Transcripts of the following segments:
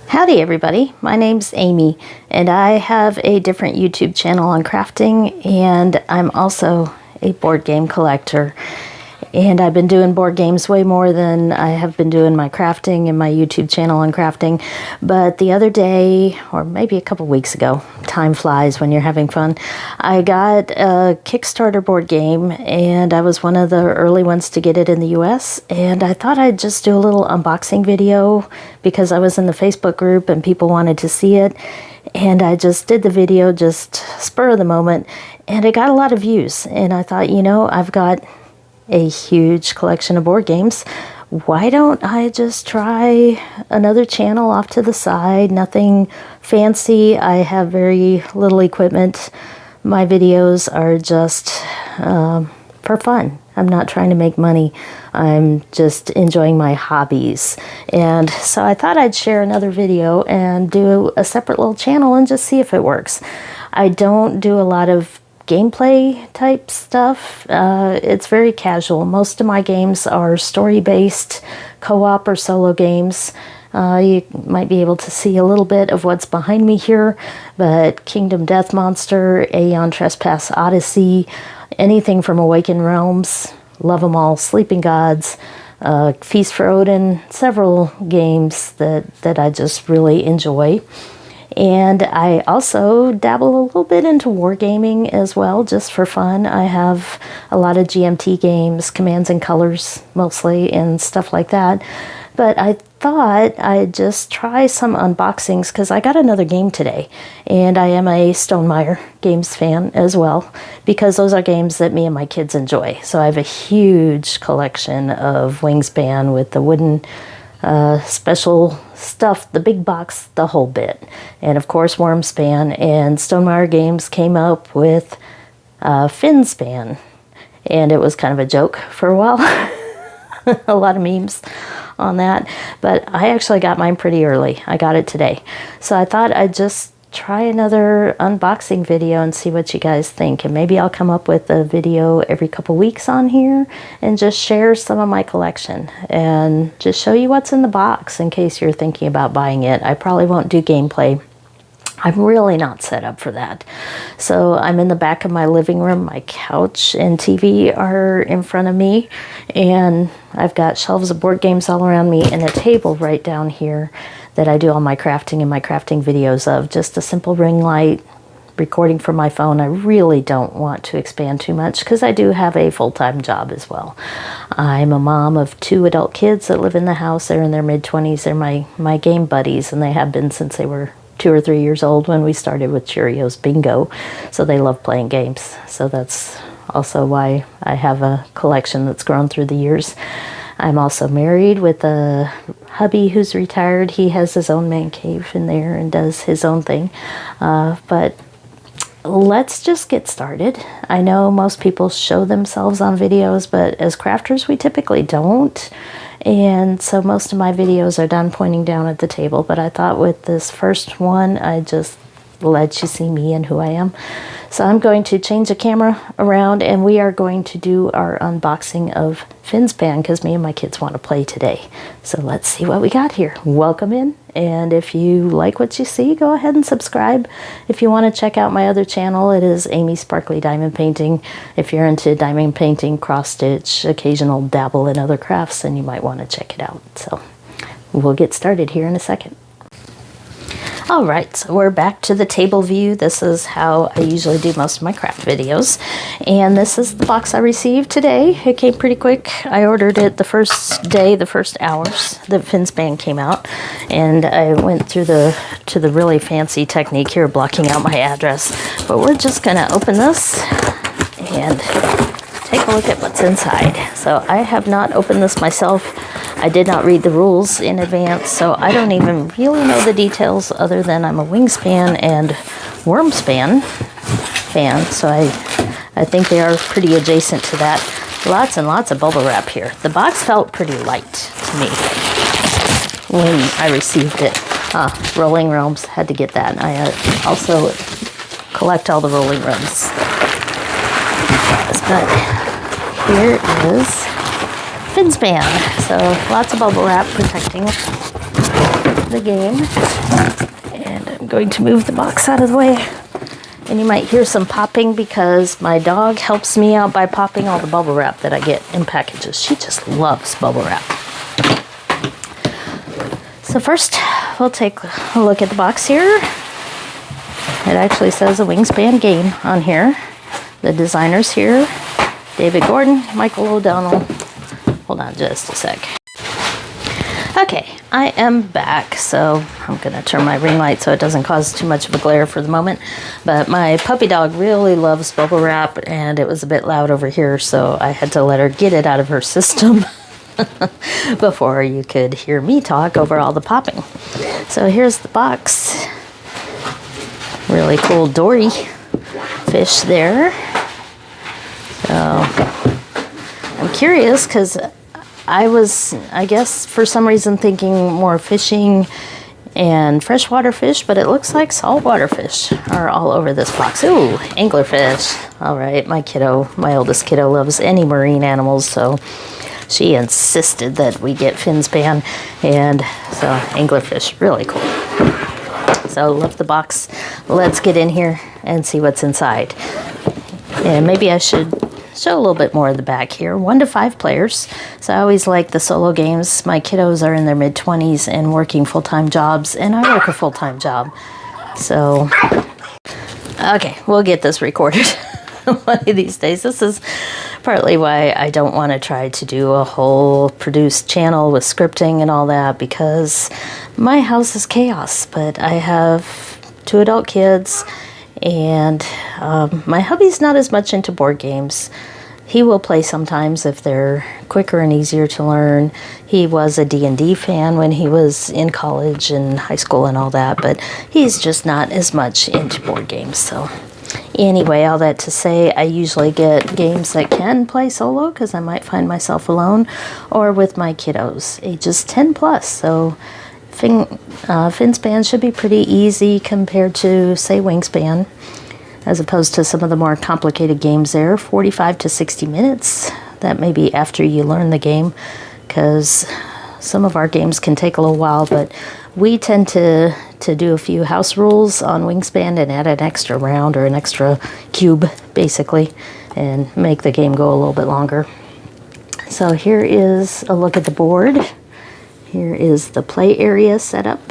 Howdy everybody, my name's Amy and I have a different YouTube channel on crafting, and I'm also a board game collector, and I've been doing board games way more than I have been doing my crafting and my YouTube channel on crafting. But the other day, or maybe a couple weeks ago, time flies when you're having fun, I got a Kickstarter board game, and I was one of the early ones to get it in the US, and I thought I'd just do a little unboxing video because I was in the Facebook group and people wanted to see it, and I just did the video just spur of the moment, and it got a lot of views. And I thought, you know, I've got a huge collection of board games. Why don't I just try another channel off to the side? Nothing fancy. I have very little equipment. My videos are just for fun. I'm not trying to make money. I'm just enjoying my hobbies. And so I thought I'd share another video and do a separate little channel and just see if it works. I don't do a lot of gameplay type stuff. It's very casual. Most of my games are story-based, co-op or solo games. You might be able to see a little bit of what's behind me here, but Kingdom Death Monster, Aeon Trespass Odyssey, anything from Awakened Realms, love them all, Sleeping Gods, Feast for Odin, several games that I just really enjoy. And I also dabble a little bit into wargaming as well, just for fun. I have a lot of GMT games, Commands and Colors mostly, and stuff like that. But I thought I'd just try some unboxings because I got another game today. And I am a Stonemaier games fan as well, because those are games that me and my kids enjoy. So I have a huge collection of Wingspan with the wooden special stuff, the big box, the whole bit. And of course Wormspan, and Stonemaier Games came up with Finspan, and it was kind of a joke for a while. A lot of memes on that, but I actually got mine pretty early. I got it today, so I thought I'd just try another unboxing video and see what you guys think, and maybe I'll come up with a video every couple weeks on here and just share some of my collection and just show you what's in the box in case you're thinking about buying it. I probably won't do gameplay. I'm really not set up for that. So I'm in the back of my living room. My couch and TV are in front of me, and I've got shelves of board games all around me and a table right down here that I do all my crafting and my crafting videos of. Just a simple ring light, recording from my phone. I really don't want to expand too much because I do have a full-time job as well. I'm a mom of 2 adult kids that live in the house. They're in their mid-20s. They're my game buddies, and they have been since they were 2 or 3 years old when we started with Cheerios Bingo. So they love playing games. So that's also why I have a collection that's grown through the years. I'm also married with a hubby who's retired. He has his own man cave in there and does his own thing. But let's just get started. I know most people show themselves on videos, but as crafters we typically don't. And so most of my videos are done pointing down at the table, but I thought with this first one, I just let you see me and who I am. So I'm going to change the camera around, and we are going to do our unboxing of Finspan because me and my kids want to play today. So let's see what we got here. Welcome in, and if you like what you see, go ahead and subscribe. If you want to check out my other channel, it is Amy Sparkly Diamond Painting. If you're into diamond painting, cross stitch, occasional dabble in other crafts, then you might want to check it out. So we'll get started here in a second. Alright, so we're back to the table view. This is how I usually do most of my craft videos. And this is the box I received today. It came pretty quick. I ordered it the first day, the first hours that Finspan came out. And I went through to the really fancy technique here, blocking out my address. But we're just going to open this and take a look at what's inside. So I have not opened this myself. I did not read the rules in advance, so I don't even really know the details other than I'm a Wingspan and Wormspan fan, so I think they are pretty adjacent to that. Lots and lots of bubble wrap here. The box felt pretty light to me when I received it. Rolling Realms, had to get that. I also collect all the Rolling Realms. But here is Finspan. So lots of bubble wrap protecting it. the game. And I'm going to move the box out of the way. And you might hear some popping because my dog helps me out by popping all the bubble wrap that I get in packages. She just loves bubble wrap. So first, we'll take a look at the box here. It actually says a Wingspan game on here. The designers here, David Gordon, Michael O'Donnell. Hold on just a sec. Okay, I am back, so I'm going to turn my ring light so it doesn't cause too much of a glare for the moment. But my puppy dog really loves bubble wrap, and it was a bit loud over here, so I had to let her get it out of her system before you could hear me talk over all the popping. So here's the box. Really cool dory fish there. So I'm curious because I was, I guess, for some reason thinking more fishing and freshwater fish, but it looks like saltwater fish are all over this box. Ooh, anglerfish. All right, my oldest kiddo loves any marine animals, so she insisted that we get Finspan, and so anglerfish, really cool. So love the box. Let's get in here and see what's inside. And maybe I should show a little bit more of the back here. 1 to 5 players. So I always like the solo games. My kiddos are in their mid-20s and working full-time jobs, and I work a full-time job. So, okay, we'll get this recorded one of these days. This is partly why I don't want to try to do a whole produced channel with scripting and all that, because my house is chaos. But I have 2 adult kids, and my hubby's not as much into board games. He will play sometimes if they're quicker and easier to learn. He was a D&D fan when he was in college and high school and all that, but he's just not as much into board games. So anyway, all that to say, I usually get games that can play solo because I might find myself alone, or with my kiddos, ages 10 plus. So Finspan should be pretty easy compared to, say, Wingspan, as opposed to some of the more complicated games there. 45 to 60 minutes. That may be after you learn the game, because some of our games can take a little while, but we tend to do a few house rules on Wingspan and add an extra round or an extra cube, basically, and make the game go a little bit longer. So here is a look at the board. Here is the play area set up.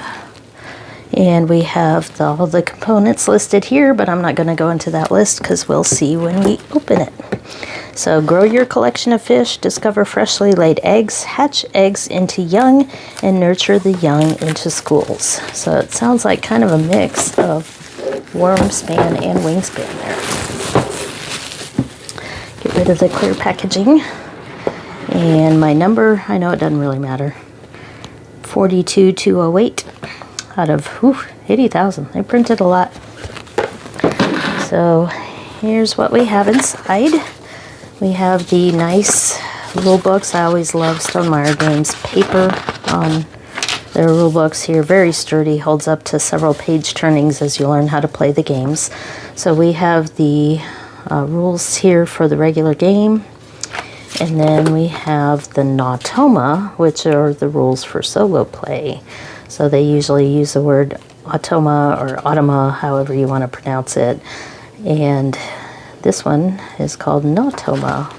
And we have all the components listed here, but I'm not going to go into that list because we'll see when we open it. So grow your collection of fish, discover freshly laid eggs, hatch eggs into young, and nurture the young into schools. So it sounds like kind of a mix of Wormspan and Wingspan there. Get rid of the clear packaging. And my number, I know it doesn't really matter, 42208. Out of 80,000. They printed a lot. So here's what we have inside. We have the nice rule books. I always love Stonemaier Games paper on their rule books here. Very sturdy, holds up to several page turnings as you learn how to play the games. So we have the rules here for the regular game. And then we have the Nautoma, which are the rules for solo play. So they usually use the word automa or automa, however you want to pronounce it. And this one is called Nautoma.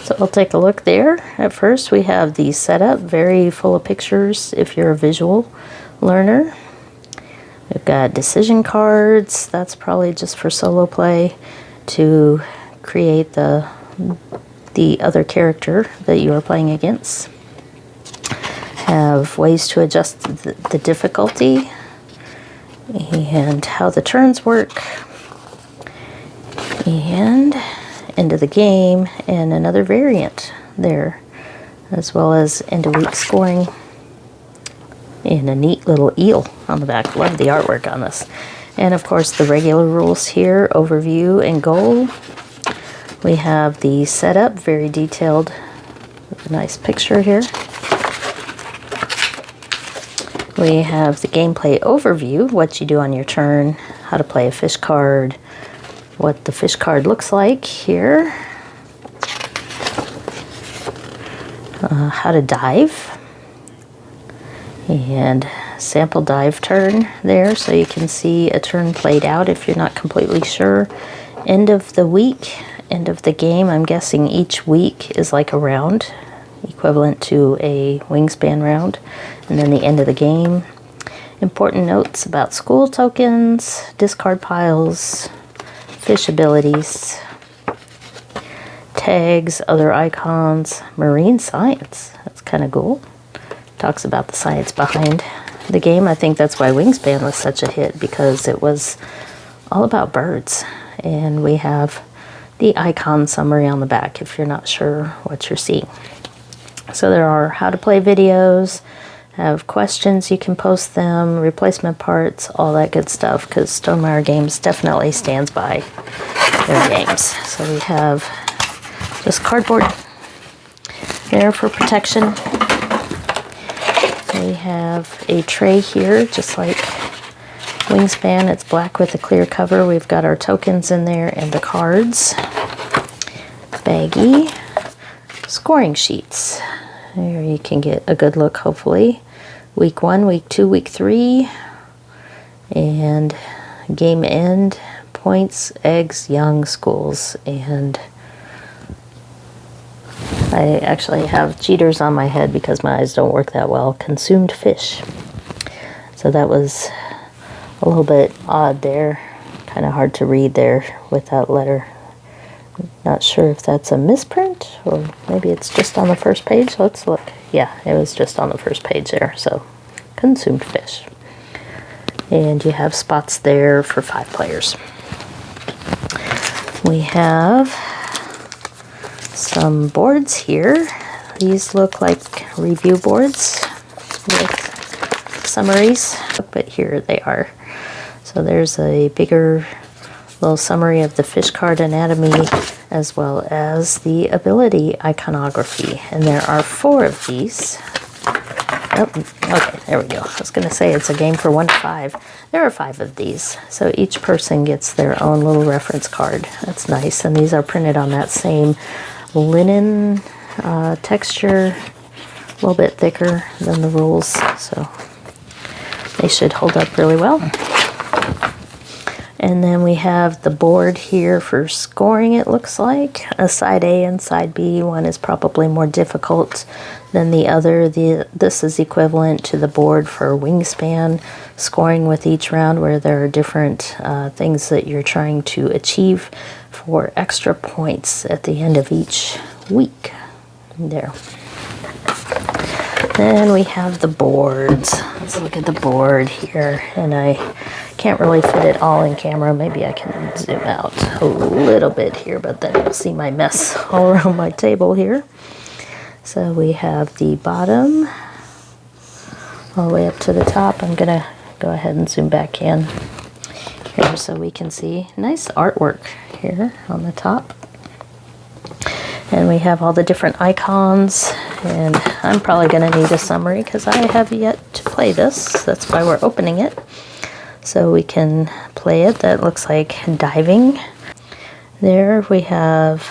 So we'll take a look there. At first we have the setup, very full of pictures if you're a visual learner. We've got decision cards. That's probably just for solo play to create the other character that you are playing against. Have ways to adjust the difficulty and how the turns work, and end of the game, and another variant there, as well as end of week scoring, and a neat little eel on the back. Love the artwork on this. And of course the regular rules here, overview and goal. We have the setup, very detailed, with a nice picture here. We have the gameplay overview, what you do on your turn, how to play a fish card, what the fish card looks like here, how to dive, And sample dive turn there, so you can see a turn played out if you're not completely sure. End of the week, end of the game. I'm guessing each week is like a round, equivalent to a wingspan round. And then the end of the game. Important notes about school tokens, discard piles, fish abilities, tags, other icons, marine science. That's kind of cool. Talks about the science behind the game. I think that's why Wingspan was such a hit, because it was all about birds. And we have the icon summary on the back if you're not sure what you're seeing. So there are how to play videos, have questions, you can post them, replacement parts, all that good stuff, because Stonemaier Games definitely stands by their games. So we have just cardboard there for protection. We have a tray here, just like Wingspan. It's black with a clear cover. We've got our tokens in there and the cards. Baggie. Scoring sheets. There you can get a good look, hopefully. Week 1, Week 2, Week 3. And game end, points, eggs, young, schools, and I actually have cheaters on my head because my eyes don't work that well. Consumed fish. So that was a little bit odd there. Kind of hard to read there with that letter. Not sure if that's a misprint or maybe it's just on the first page. Let's look. Yeah, it was just on the first page there. So consumed fish. And you have spots there for 5 players. We have some boards here. These look like review boards with summaries, but here they are. So there's a bigger little summary of the fish card anatomy as well as the ability iconography. And there are 4 of these. Oh, okay, there we go. I was going to say it's a game for 1 to 5. There are 5 of these, so each person gets their own little reference card. That's nice, and these are printed on that same linen texture, a little bit thicker than the rules, so they should hold up really well. And then we have the board here for scoring, it looks like. A side A and side B. One is probably more difficult than the other. This is equivalent to the board for Wingspan, scoring with each round, where there are different things that you're trying to achieve for extra points at the end of each week. There. Then we have the boards. Let's look at the board here, and I can't really fit it all in camera. Maybe I can zoom out a little bit here, but then you'll see my mess all around my table here. So we have the bottom all the way up to the top. I'm gonna go ahead and zoom back in here so we can see nice artwork here on the top. And we have all the different icons, and I'm probably going to need a summary because I have yet to play this. That's why we're opening it. So we can play it. That looks like diving. There we have,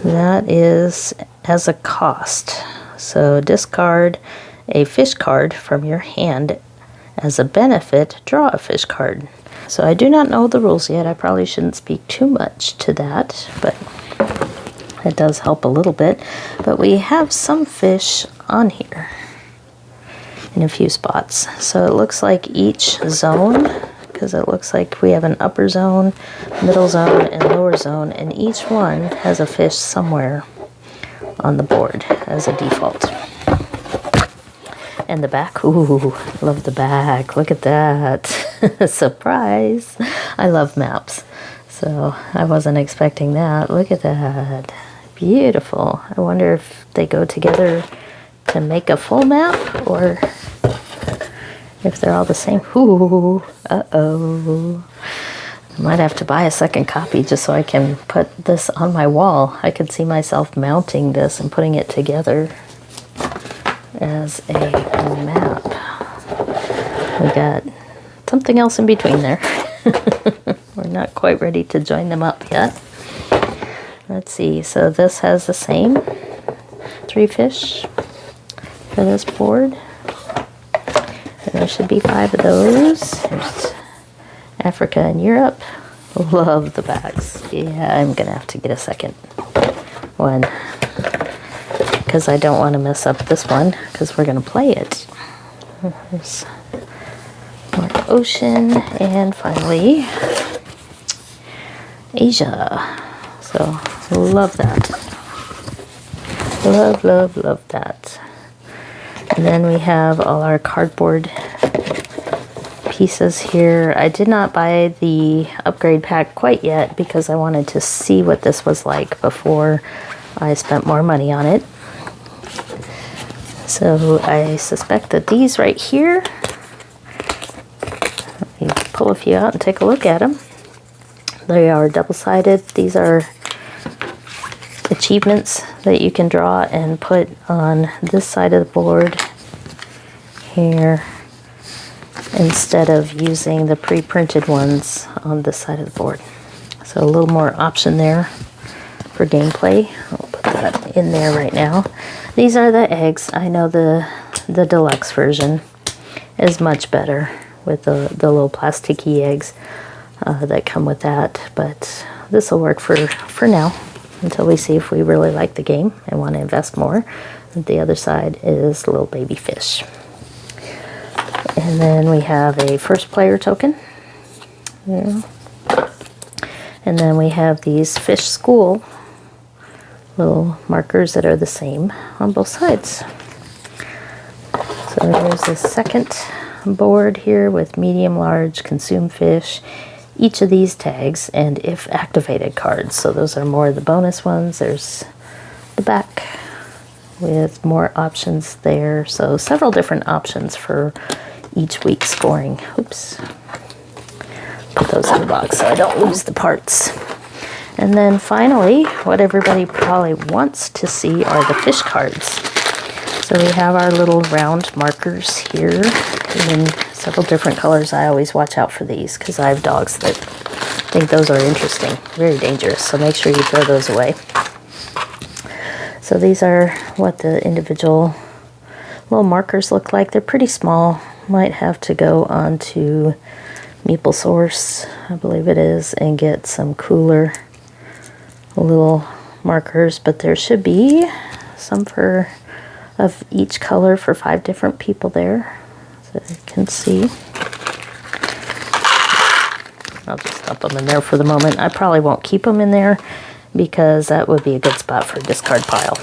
that is as a cost. So discard a fish card from your hand. As a benefit, draw a fish card. So I do not know the rules yet. I probably shouldn't speak too much to that, but it does help a little bit. But we have some fish on here in a few spots. So it looks like each zone, because it looks like we have an upper zone, middle zone, and lower zone, and each one has a fish somewhere on the board as a default. And the back, ooh, love the back. Look at that. Surprise. I love maps, so I wasn't expecting that. Look at that. Beautiful. I wonder if they go together to make a full map, or if they're all the same. Ooh, uh-oh. I might have to buy a second copy just so I can put this on my wall. I could see myself mounting this and putting it together as a map. We got something else in between there. We're not quite ready to join them up yet. Let's see, so this has the same 3 fish, for this board. And there should be 5 of those. There's Africa and Europe. Love the bags. Yeah, I'm gonna have to get a second one because I don't want to mess up this one because we're gonna play it. There's more ocean, and finally Asia. So love that. Love, love, love that. And then we have all our cardboard pieces here. I did not buy the upgrade pack quite yet because I wanted to see what this was like before I spent more money on it. So I suspect that these right here, let me pull a few out and take a look at them. They are double-sided. These are achievements that you can draw and put on this side of the board here instead of using the pre-printed ones on this side of the board. So a little more option there for gameplay. I'll put that in there right now. These are the eggs. I know the deluxe version is much better with the little plasticky eggs that come with that, but this will work for now until we see if we really like the game and want to invest more. The other side is little baby fish. And then we have a first player token. Yeah. And then we have these fish school little markers that are the same on both sides. So there's a second board here with medium, large, consume fish, each of these tags, and if activated cards. So those are more of the bonus ones. There's the back with more options there. So several different options for each week scoring. Oops. Put those in the box so I don't lose the parts. And then finally, what everybody probably wants to see are the fish cards. So we have our little round markers here in several different colors. I always watch out for these because I have dogs that think those are interesting, very dangerous. So make sure you throw those away. So these are what the individual little markers look like. They're pretty small. Might have to go onto Meeple Source, I believe it is, and get some cooler little markers, but there should be some of each color for 5 different people there, so you can see. I'll just dump them in there for the moment. I probably won't keep them in there because that would be a good spot for a discard pile.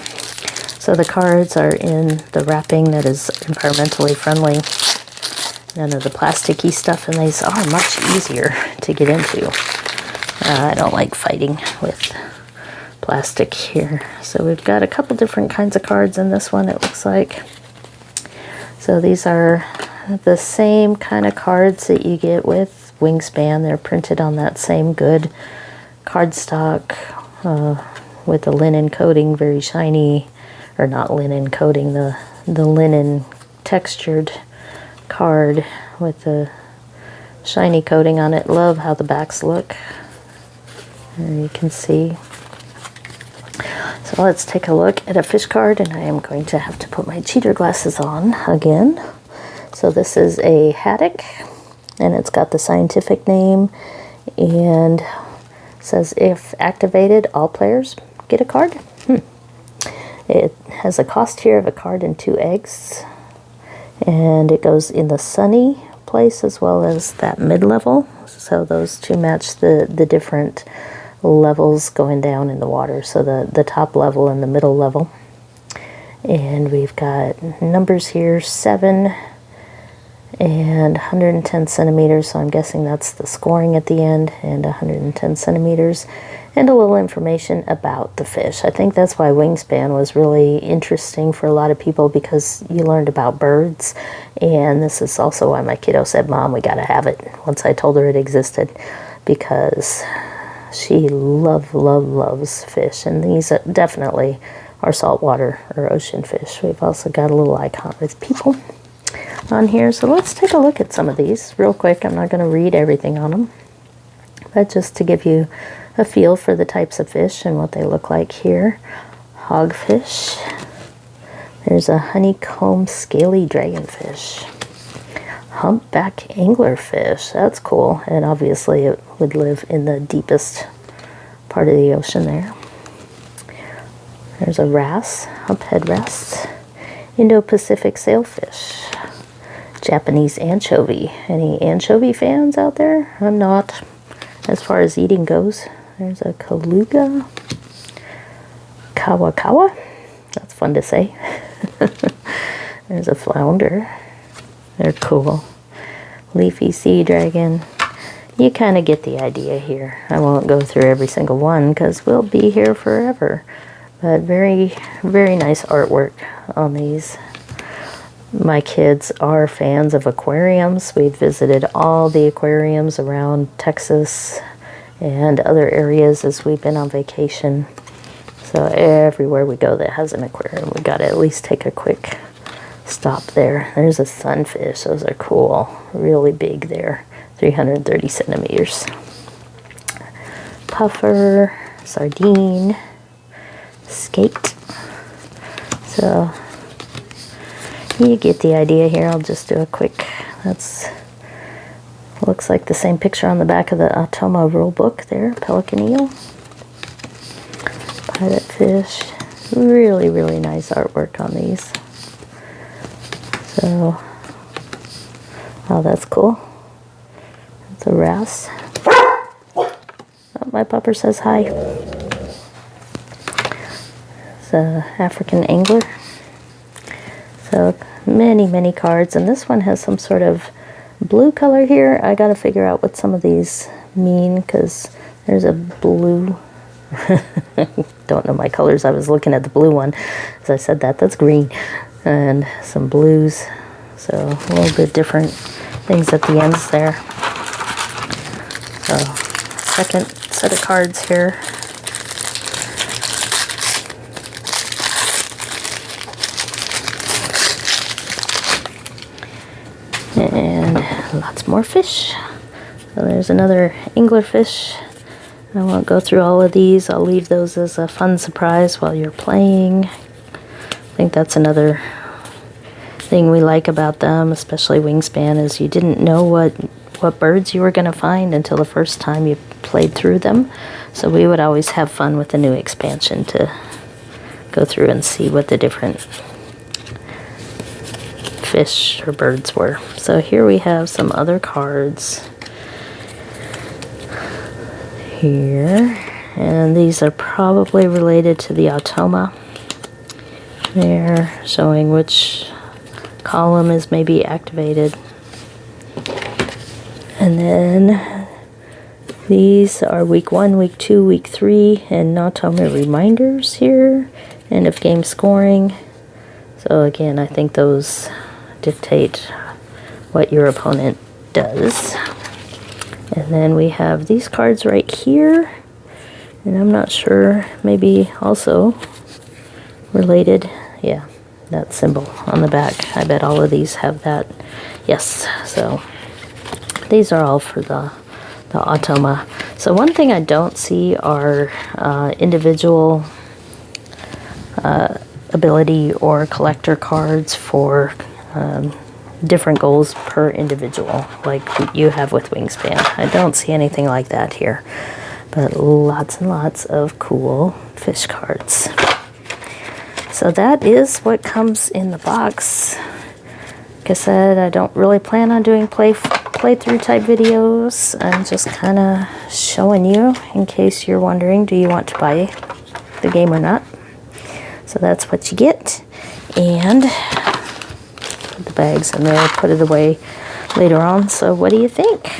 So the cards are in the wrapping that is environmentally friendly. None of the plasticky stuff, and these are much easier to get into. I don't like fighting with plastic here. So we've got a couple different kinds of cards in this one, it looks like. So these are the same kind of cards that you get with Wingspan. They're printed on that same good cardstock with the linen coating, very shiny, or not linen coating, the linen textured card with the shiny coating on it. Love how the backs look. There you can see. So let's take a look at a fish card, and I am going to have to put my cheater glasses on again. So this is a haddock, and it's got the scientific name, and says if activated, all players get a card. It has a cost here of a card and 2 eggs. And it goes in the sunny place as well as that mid-level. So those two match the different levels going down in the water. So the top level and the middle level. And we've got numbers here, 7 and 110 centimeters. So I'm guessing that's the scoring at the end, and 110 centimeters. And a little information about the fish. I think that's why Wingspan was really interesting for a lot of people, because you learned about birds. And this is also why my kiddo said, "Mom, we gotta have it," once I told her it existed, because she loves fish. And these definitely are saltwater or ocean fish. We've also got a little icon with people on here. So let's take a look at some of these real quick. I'm not going to read everything on them, but just to give you a feel for the types of fish and what they look like here. Hogfish, There's a honeycomb scaly dragonfish. Humpback anglerfish. That's cool. And obviously it would live in the deepest part of the ocean there. There's a wrasse, humphead wrasse. Indo-Pacific sailfish. Japanese anchovy. Any anchovy fans out there? I'm not, as far as eating goes. There's a kaluga. Kawakawa. That's fun to say. There's a flounder. They're cool. Leafy sea dragon. You kind of get the idea here. I won't go through every single one because we'll be here forever. But very, very nice artwork on these. My kids are fans of aquariums. We've visited all the aquariums around Texas and other areas as we've been on vacation. So everywhere we go that has an aquarium, we gotta at least take a quick stop there. There's a sunfish. Those are cool. Really big there. 330 centimeters. Puffer, sardine, skate. So you get the idea here. I'll just do a quick, that's, looks like the same picture on the back of the Automa rule book there. Pelican eel. Pilot fish. Really, really nice artwork on these. So, oh, that's cool. That's a wrasse. Oh, my pupper says hi. It's an African angler. So many, many cards. And this one has some sort of blue color here. I got to figure out what some of these mean because there's a blue. Don't know my colors. I was looking at the blue one. As I said that, that's green. And some blues. So a little bit different things at the ends there. So second set of cards here. And lots more fish. So there's another anglerfish. I won't go through all of these. I'll leave those as a fun surprise while you're playing. I think that's another thing we like about them, especially Wingspan, is you didn't know what birds you were going to find until the first time you played through them. So we would always have fun with the new expansion to go through and see what the different fish or birds were. So here we have some other cards here, and these are probably related to the Automa. They're showing which column is maybe activated. And then these are week 1, week 2, week 3, and Automa reminders here, end of game scoring. So again, I think those dictate what your opponent does. And then we have these cards right here, and I'm not sure, maybe also related. Yeah, that symbol on the back. I bet all of these have that. Yes, so these are all for the Automa. So one thing I don't see are individual ability or collector cards for different goals per individual, like you have with Wingspan. I don't see anything like that here, but lots and lots of cool fish cards. So that is what comes in the box. Like I said, I don't really plan on doing playthrough type videos. I'm just kind of showing you in case you're wondering, do you want to buy the game or not? So that's what you get. And the bags in there, put it away later on. So what do you think?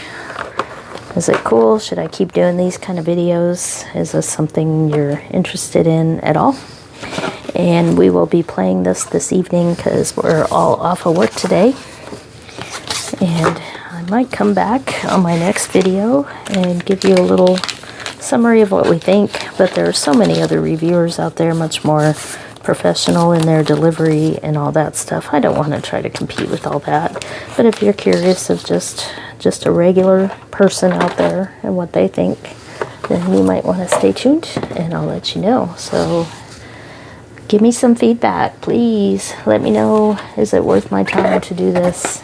Is it cool? Should I keep doing these kind of videos? Is this something you're interested in at all? And we will be playing this evening because we're all off of work today. And I might come back on my next video and give you a little summary of what we think. But there are so many other reviewers out there, much more professional in their delivery and all that stuff. I don't want to try to compete with all that. But if you're curious of just a regular person out there and what they think, then you might want to stay tuned and I'll let you know. So give me some feedback, please. Let me know, is it worth my time to do this?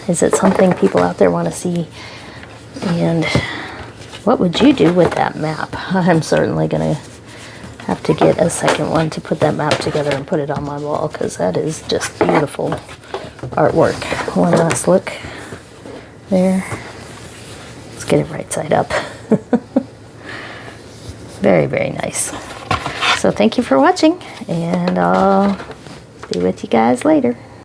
Is it something people out there want to see? And what would you do with that map? I'm certainly going to have to get a second one to put that map together and put it on my wall, because that is just beautiful artwork. One last look there. Let's get it right side up. Very, very nice. So thank you for watching, and I'll be with you guys later.